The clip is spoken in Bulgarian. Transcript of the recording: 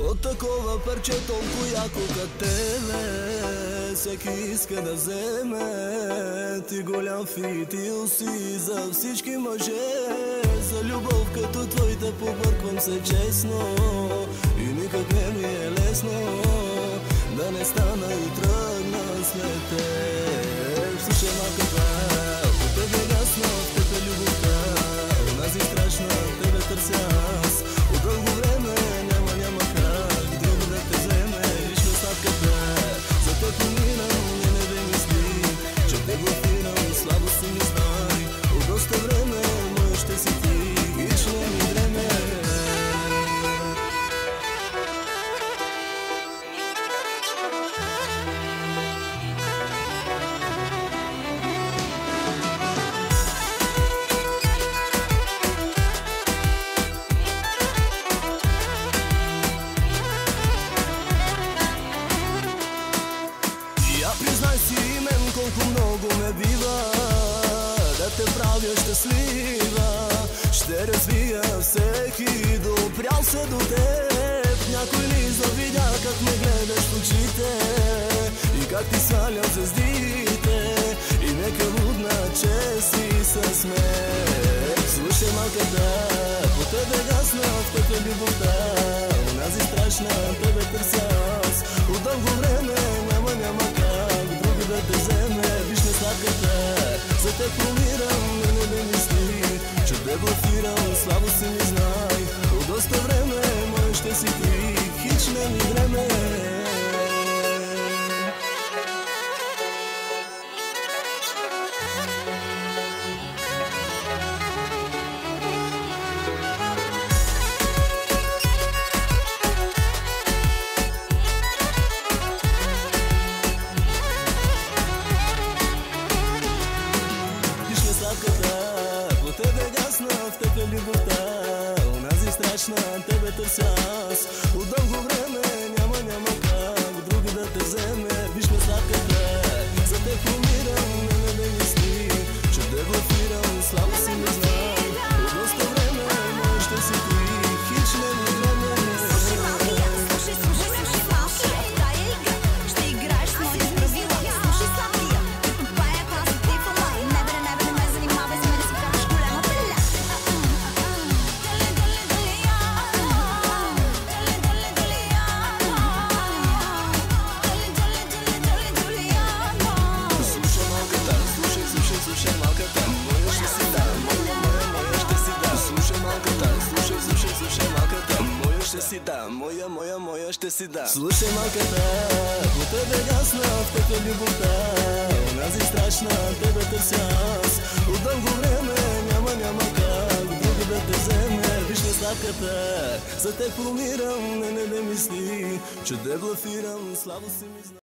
От такова парче толкова яко като тебе всеки иска да вземе. Ти голям фитил си за всички мъже. За любов като твоята побърквам се честно и никак не ми е лесно да не стана и тръгна след теб. Слушай малката, от тебе ясно, в теб е любовта, онази страшна, тебе търся аз. От дълго време няма как друг да те вземе. Виж ме сладката, за теб умирам, не да мисли, че те блокирам, слабо си ми знай. От доста време моя ще си ти, виж не ми време. Признай си мен колко много ме бива да те правя щастлива. Ще развия всеки допрял се до теб. Някой ли завидя как ме гледаш в очите и как ти свалям звездите и нека лудна, че си с мен. Слушай малката, по тебе гасна, в теб е любовта, онази страшна, тебе търся аз. От дълго време няма как друг да те вземе. Виж ме сладката, за теб умирам, не мисли, че те блокирам, слабо си ми знай. От доста време мой ще си ти, хич не ми време. По тебе гасна, в теб е любовта, онази страшна, тебе търся аз. От дълго време няма как друг да те вземе. Виж ме сладката, за теб умирам, не мисли, че те блокирам, слабо си не знай. От доста време мой ще си ти, хич не ми време. Слушай малкия, слушай малкия, в тая игра ще играеш с моите правила. Слушай сладкия, като пая класа ти в онлайн. Не ме занимавай с мен, си вкараш голяма пеля. Слушай малката, моя ще си да, моя ще си да. Слушай малката, слушай малката, моя ще си да, моя ще си да. Слушай малката, по тебе гасна, в теб е любовта, онази страшна, тебе търся аз. От дълго време няма как друг да те вземе. Виж ме сладката, за теб умирам, не мисли, че те блафирам, слабо си ми знай.